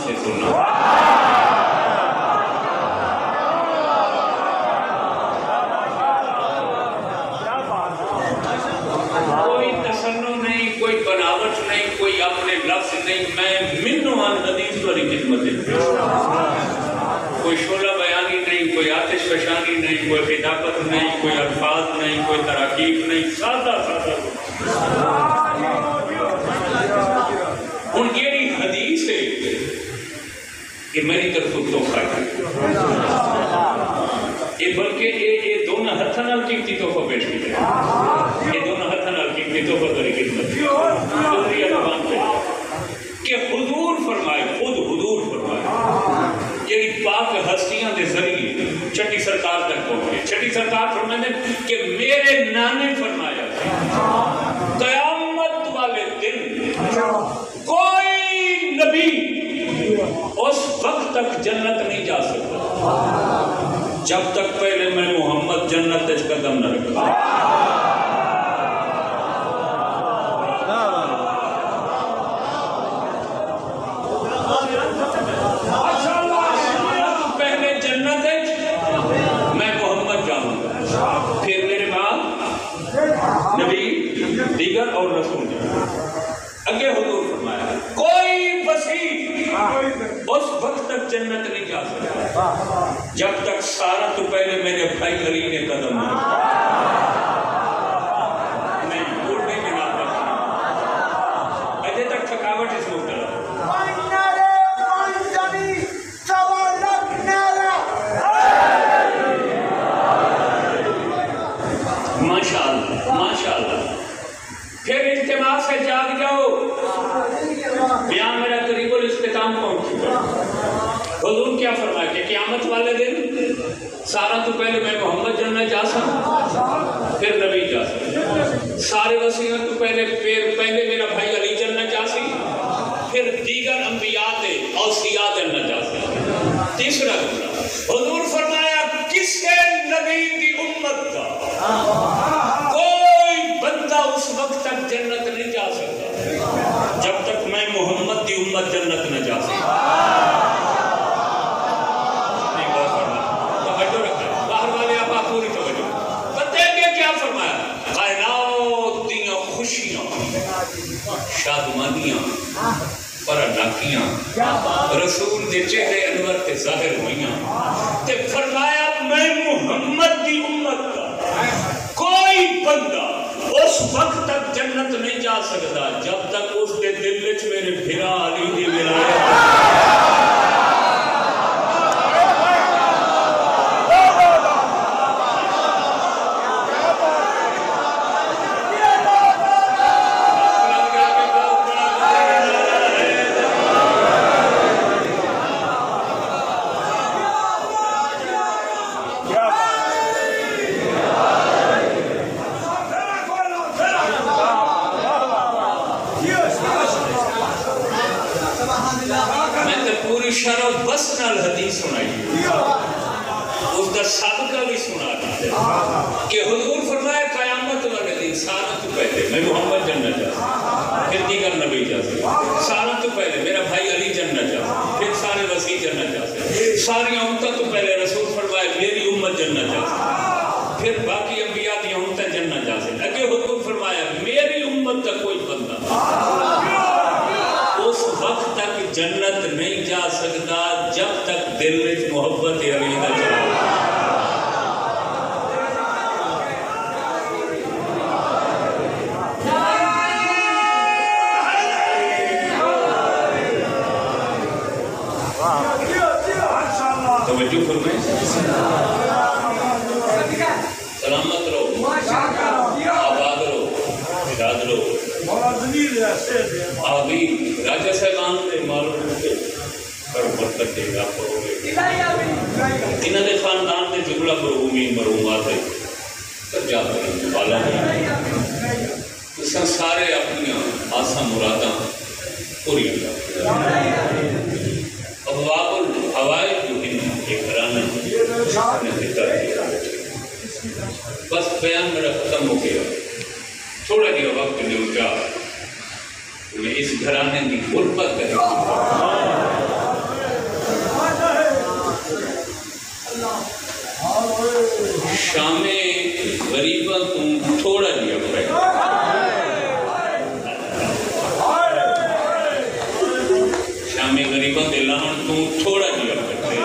سے سننا. کوئی تصنع نہیں, کوئی بناوٹ نہیں, کوئی اپنے لفظ نہیں. میں منو عن حدیث والی خدمت ہے. کوئی شعلہ بیانی نہیں, کوئی آتش فشانی نہیں, کوئی خطابت نہیں, کوئی الفاظ نہیں, کوئی تراکیب نہیں, سادہ سادہ. ہن جیڑی حدیث ہے کہ میری طرف تحفہ ہے, یہ بلکہ یہ دونوں ہاتھوں نال قیمتی تحفہ پیش کیا ہے. یہ دونوں ہاتھوں نال قیمتی تحفہ کری خدمت کہ حضور فرمائے, خود حضور فرمائے, یعنی پاک ہستیاں دے ذریعے چھٹی سرکار تک پہنچے. چھٹی سرکار فرماتے ہیں کہ میرے نانے فرمایا قیامت والے دن کوئی نبی اس وقت تک جنت نہیں جا سکتا جب تک پہلے میں محمد جنت اس قدم نہ رکھا. پہلے جنت میں محمد جاؤں گا, پھر میرے بعد نبی دیگر اور رسول. اگے حضور فرمایا کوئی وسیع اس وقت تک جنت نہیں جا سکتا جب تک سارا تو پہلے میرے بھائی علی نے قدم نہیں. میں بولنے میں نہ پڑا اجے تک تھکاوٹ اس مبتلا. ماشاء اللہ. پھر اجتماع سے جاگ جاؤ, بیان میرا قریب الاختتام پہنچ چکا. حضور کیا فرمایا کہ قیامت والے دن سارا تو پہلے میں محمد جنت جا سکتا, پھر نبی جا سکتا. سارے وسیع تو پہلے میرا بھائی علی جنت جا سکتا, پھر دیگر انبیاء دے اوصیاء جنت جا سکتا. تیسرا جملہ حضور فرمایا کسے نبی دی امت کا کوئی بندہ اس وقت تک جنت نہیں جا سکتا جب تک میں محمد دی امت جنت نہ جا سکتا. توجہ رکھیں باہر والے آپ پوری توجہ. بتائیں گے کیا فرمایا؟ کائنات دیاں خوشیاں شادمانیاں پرناکیاں رسول دے چہرے انور تے ظاہر ہوئیاں تے فرمایا میں محمد دی امت کا کوئی بندہ اس وقت تک جنت نہیں جا سکتا جب تک اس دے دل وچ میرے بھرا علی دی ولایت. شرف بس نال حدیث سنائی اس کا سابقہ بھی سنا کہ حضور فرمایا قیامت والے دن سارا تو پہلے میں محمد جنت جا پھر دیگر نبی جا سارا تو پہلے میرا بھائی علی جنت جا پھر سارے وسیع جنت جا ساری امتوں تو پہلے رسول فرمایا میری امت جنت جا پھر باقی انبیاء دی امتیں جنت جا اگے حضور فرمایا میری امت کا کوئی بندہ اس وقت تک جنت نہیں جا سکتا جب تک دل میں محبت علی نہ چلا. توجہ فرمائیں. سلامت رہو, آباد رہو, شاد رہو. آبی راجہ صاحبان نے معلوم ہوتے پر برکت دے گا پروگے انہوں نے خاندان نے جملہ مرحومین مرحومات ہے پر جاتا ہے بالا نہیں اس نے سارے اپنی آسا مرادہ پوری ابواب الحوائج جو ہیں ایک گھرانہ نے دیتا ہے. بس بیان میرا ختم ہو گیا, تھوڑا دیا وقت لے اٹھا میں اس گھرانے کی غربت کریں میں غریباں دے لہن تو تھوڑا جیا کرتے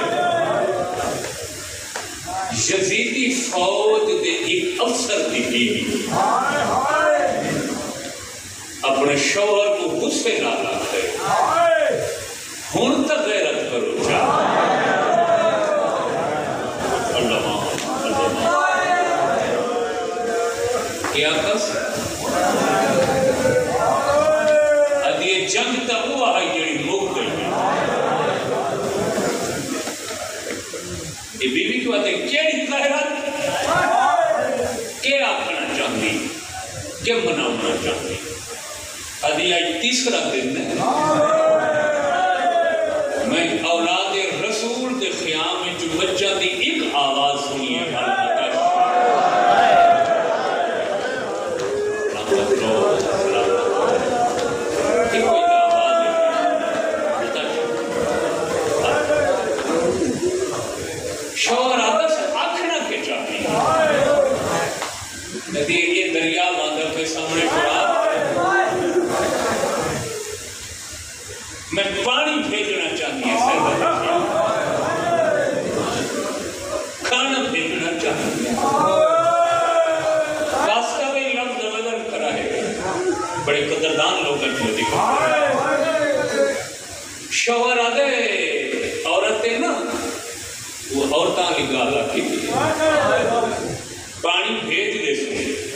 یزیدی فوج دے ایک افسر دی بیوی اپنے شوہر کو غصے نہ لاتے ہن تک غیرت کرو کیا کس ادھی جنگ تک ہوا ہے جڑی مک گئی یہ بیوی کی بات ہے کیڑی غیرت کیا آکھنا چاہتی کیا مناؤنا چاہتی ادھی آج تیسرا دن ہے میں اولاد رسول دے خیام میں جو بچہ دی ایک آواز سنی ہے شوہر آدھا سے آنکھنا کے چاہتی ندی یہ دریا ماندر کے سامنے پڑا میں پانی بھیجنا چاہتی ہے کھانا بھیجنا چاہتی ہے راستہ میں لفظ نظر کرا ہے بڑے قدردان لوگ جو دیکھو شوہر آدھے عورتیں نا وہ عورتاں کی گالا کی پانی بھیج دے سکتے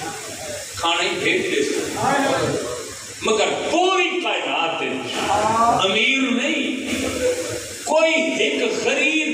کھانے بھیج دے سکتے مگر پوری کائنات امیر نہیں کوئی ایک غریب